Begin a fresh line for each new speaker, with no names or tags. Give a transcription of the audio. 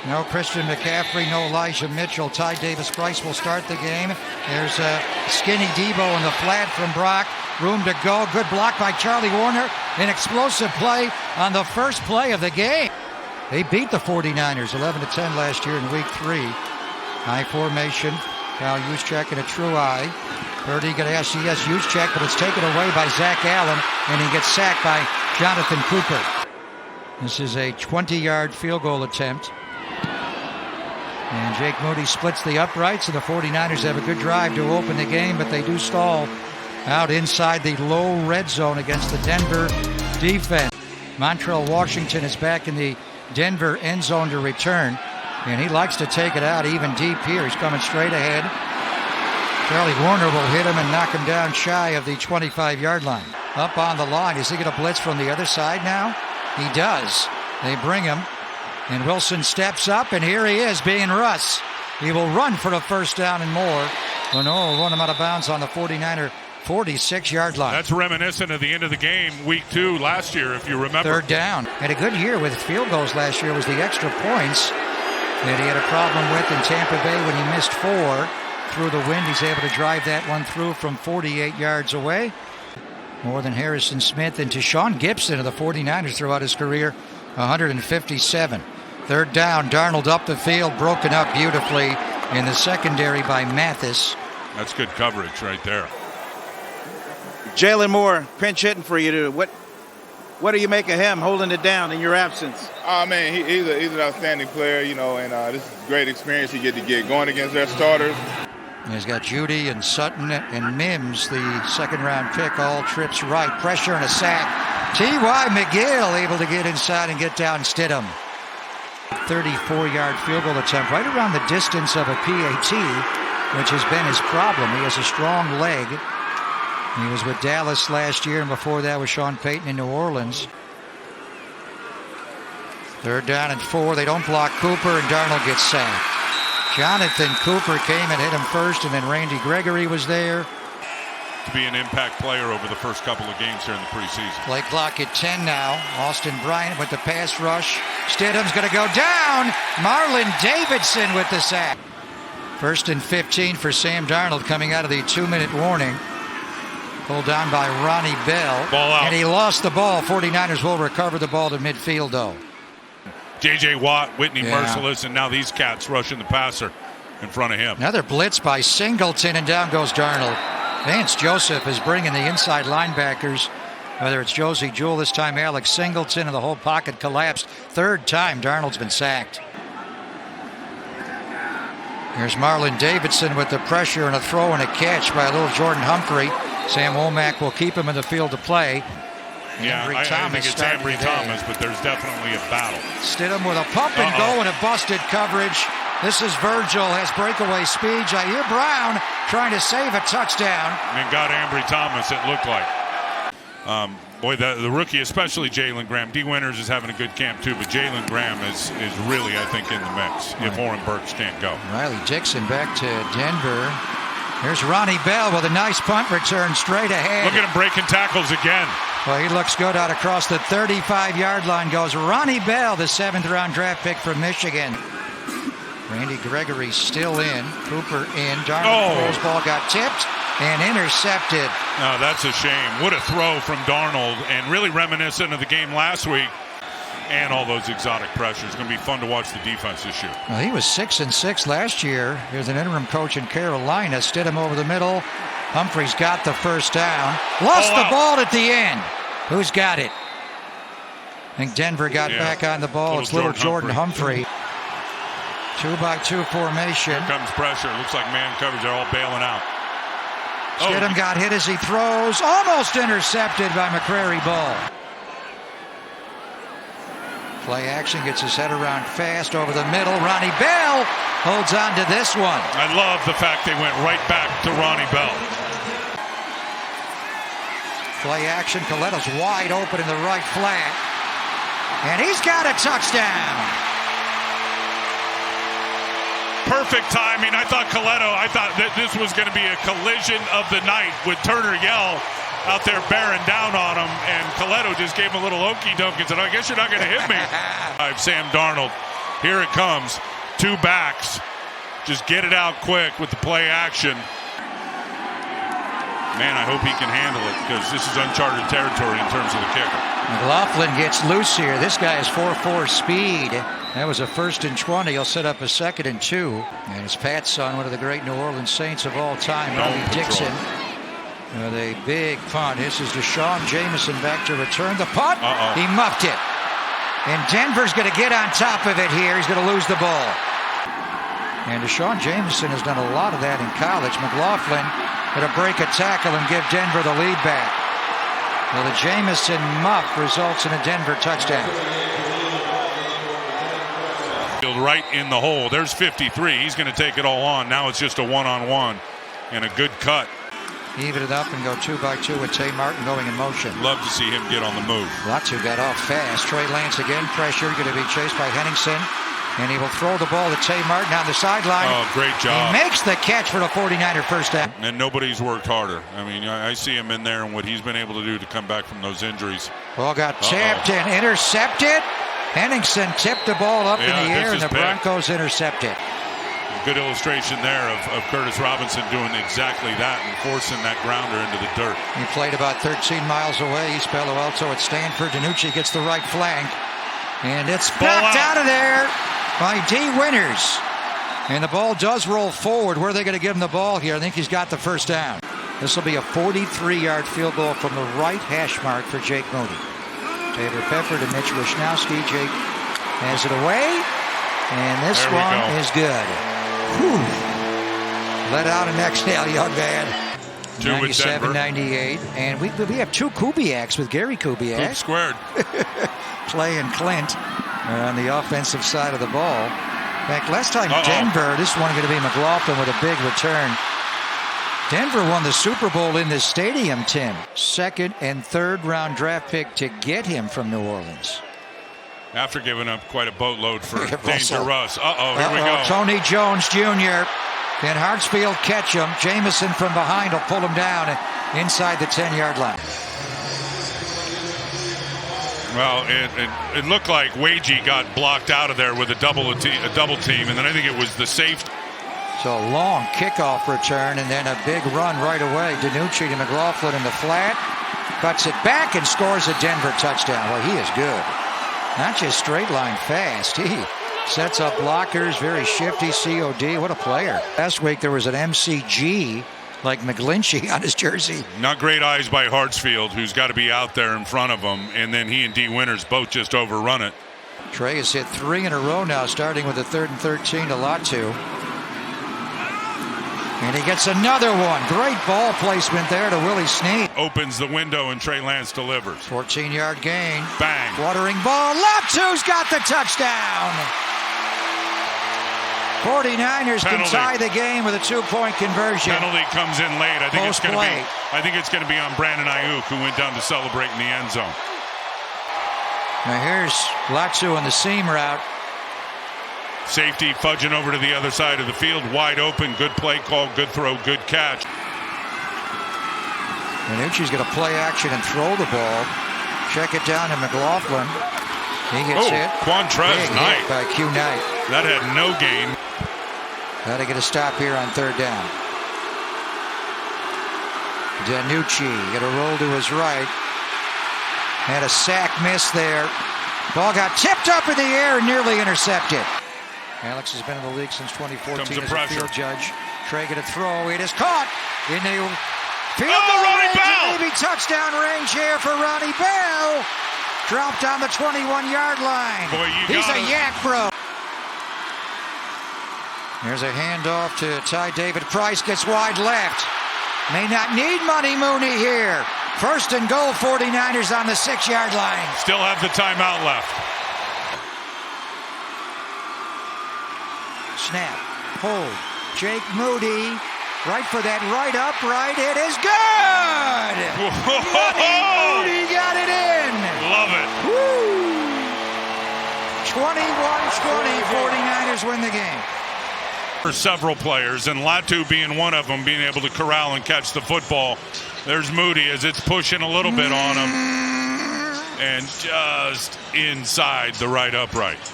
No Christian McCaffrey, no Elijah Mitchell. Ty Davis-Price will start the game. There's a skinny Debo in the flat from Brock. Room to go. Good block by Charlie Warner. An explosive play on the first play of the game. They beat the 49ers 11-10 last year in week 3. High formation. Kyle Juszczyk in a true eye. Purdy going to ask yes, Juszczyk, but it's taken away by Zach Allen, and he gets sacked by Jonathan Cooper. This is a 20-yard field goal attempt. And Jake Moody splits the uprights, and the 49ers have a good drive to open the game, but they do stall out inside the low red zone against the Denver defense. Montrell Washington is back in the Denver end zone to return, and he likes to take it out even deep here. He's coming straight ahead. Charlie Warner will hit him and knock him down shy of the 25-yard line. Up on the line. Is he going to blitz from the other side now? He does. They bring him, and Wilson steps up, and here he is being Russ. He will run for the first down and more. Lenore will run him out of bounds on the 49er 46-yard line.
That's reminiscent of the end of the game, week 2 last year, if you remember.
Third down. Had a good year with field goals last year. Was the extra points that he had a problem with in Tampa Bay when he missed 4 through the wind. He's able to drive that one through from 48 yards away. More than Harrison Smith and Tashawn Gibson of the 49ers throughout his career, 157. Third down, Darnold up the field, broken up beautifully in the secondary by Mathis.
That's good coverage right there.
Jalen Moore, pinch hitting for you. What do you make of him holding it down in your absence?
Oh, man, he's an outstanding player, and this is a great experience he get going against their starters.
He's got Judy and Sutton and Mims, the second-round pick, all trips right. Pressure and a sack. T.Y. McGill able to get inside and get down Stidham. 34-yard field goal attempt right around the distance of a PAT, which has been his problem. He has a strong leg. He was with Dallas last year, and before that was Sean Payton in New Orleans. Third down and 4. They don't block Cooper, and Darnold gets sacked. Jonathan Cooper came and hit him first, and then Randy Gregory was there.
To be an impact player over the first couple of games here in the preseason.
Play clock at 10 now. Austin Bryant with the pass rush. Stidham's going to go down. Marlon Davidson with the sack. First and 15 for Sam Darnold coming out of the 2-minute warning. Pulled down by Ronnie Bell.
Ball out.
And he lost the ball. 49ers will recover the ball to midfield, though.
J.J. Watt, Whitney Merciless, and now these cats rushing the passer in front of him.
Another blitz by Singleton, and down goes Darnold. Vance Joseph is bringing the inside linebackers, whether it's Josie Jewell, this time Alex Singleton, and the whole pocket collapsed. Third time Darnold's been sacked. Here's Marlon Davidson with the pressure and a throw and a catch by a little Jordan Humphrey. Sam Womack will keep him in the field to play.
Yeah, I think it's Ambry Thomas, but there's definitely a battle.
Stidham with a pump and go and a busted coverage. This is Virgil, has breakaway speed. Jair Brown trying to save a touchdown.
And got Ambry Thomas, it looked like. Boy, the rookie, especially Jalen Graham. D. Winters is having a good camp too, but Jalen Graham is really, I think, in the mix if Oren Burks can't go.
Riley Dixon back to Denver. Here's Ronnie Bell with a nice punt return straight ahead.
Look at him breaking tackles again.
Well, he looks good out across the 35-yard line goes Ronnie Bell, the 7th-round draft pick from Michigan. Randy Gregory still in. Cooper in. Darnold's ball got tipped and intercepted.
No, that's a shame. What a throw from Darnold, and really reminiscent of the game last week and all those exotic pressures. It's going to be fun to watch the defense this year.
Well, he was 6-6 last year. Here's an interim coach in Carolina. Stidham over the middle. Humphreys got the first down. Lost the ball at the end. Who's got it? I think Denver got back on the ball. It's little Jordan Humphrey. 2-by-2 formation.
Here comes pressure. Looks like man coverage. They're all bailing out.
Stidham got hit as he throws. Almost intercepted by McCrary Ball. Play action, gets his head around fast over the middle. Ronnie Bell holds on to this one.
I love the fact they went right back to Ronnie Bell.
Play action, Coletto's wide open in the right flat. And he's got a touchdown.
Perfect timing. I thought that this was going to be a collision of the night with Turner Yell out there bearing down on him, and Coletto just gave him a little okey-doke and said, I guess you're not going to hit me. Sam Darnold Here it comes. Two backs. Just get it out quick with the play action. Man, I hope he can handle it because this is uncharted territory in terms of the kicker.
McLaughlin gets loose here. This guy has 4.4 speed. That was a 1st and 20. He'll set up a 2nd and 2. And it's Pat's son, one of the great New Orleans Saints of all time, Bobby Dixon, with a big punt. This is Deshaun Jameson back to return the punt. He muffed it. And Denver's going to get on top of it here. He's going to lose the ball. And Deshaun Jameson has done a lot of that in college. McLaughlin going to break a tackle and give Denver the lead back. Well, the Jameson muff results in a Denver touchdown.
Right in the hole. There's 53. He's going to take it all on. Now it's just a one-on-one and a good cut.
Even it up and go 2-by-2 with Tay Martin going in motion.
Love to see him get on the move.
Latu got off fast. Trey Lance again pressure. Going to be chased by Henningsen. And he will throw the ball to Tay Martin on the sideline.
Oh, great job.
He makes the catch for the 49er first down.
And nobody's worked harder. I mean, I see him in there and what he's been able to do to come back from those injuries.
Ball got tipped and intercepted. Henningsen tipped the ball up in the air, and the Broncos intercept it.
Good illustration there of Curtis Robinson doing exactly that and forcing that grounder into the dirt.
He played about 13 miles away. East Palo Alto at Stanford. DiNucci gets the right flank. And it's knocked out of there by D. Winters. And the ball does roll forward. Where are they going to give him the ball here? I think he's got the first down. This will be a 43-yard field goal from the right hash mark for Jake Moody. Taylor Pepper to Mitch Wisnowski. Jake has it away. And this one is good. Whew. Let out an exhale, young man. 97-98. And we have two Kubiaks with Gary Kubiak.
Coop squared.
Clay and Clint are on the offensive side of the ball. In fact, last time Denver, this one going to be McLaughlin with a big return. Denver won the Super Bowl in this stadium, Tim. 2nd and 3rd round draft pick to get him from New Orleans.
After giving up quite a boatload for Danger Russ. Here we go.
Tony Jones Jr. Can Hartsfield catch him? Jameson from behind will pull him down inside the 10-yard line.
Well, it looked like Wagee got blocked out of there with a double team, and then I think it was the safety.
So a long kickoff return and then a big run right away. DiNucci to McLaughlin in the flat. Cuts it back and scores a Denver touchdown. Well, he is good. Not just straight line fast. He sets up blockers, very shifty, COD. What a player. Last week there was an MCG like McGlinchey on his jersey.
Not great eyes by Hartsfield, who's got to be out there in front of him. And then he and D. Winters both just overrun it.
Trey has hit 3 in a row now, starting with a 3rd and 13 to Latu. And he gets another one. Great ball placement there to Willie Snead.
Opens the window and Trey Lance delivers.
14-yard gain.
Bang.
Fluttering ball. Latu's got the touchdown. 49ers can tie the game with a 2-point conversion.
Penalty comes in late. I think it's going to be on Brandon Ayuk, who went down to celebrate in the end zone.
Now here's Latu on the seam route.
Safety fudging over to the other side of the field. Wide open. Good play call. Good throw. Good catch.
DiNucci's going to play action and throw the ball. Check it down to McLaughlin. He gets hit.
Quantrez Knight.
By Q Knight.
That had no gain.
Got to get a stop here on 3rd down. DiNucci got a roll to his right. Had a sack miss there. Ball got tipped up in the air and nearly intercepted. Alex has been in the league since 2014 as a field judge. Trey going to throw. It is caught in the field goal range. Maybe touchdown range here for Ronnie Bell. Dropped on the 21-yard line.
Boy,
he's a yak bro. There's a handoff to Ty David Price. Gets wide left. May not need Money Mooney here. 1st and goal, 49ers on the 6-yard line.
Still have the timeout left.
Snap, hold, Jake Moody, right for that right upright. It is good! Moody got it in!
Love it.
Woo! 21-20, 49ers win the game.
For several players, and Latu being one of them, being able to corral and catch the football. There's Moody as it's pushing a little bit on him. And just inside the right upright.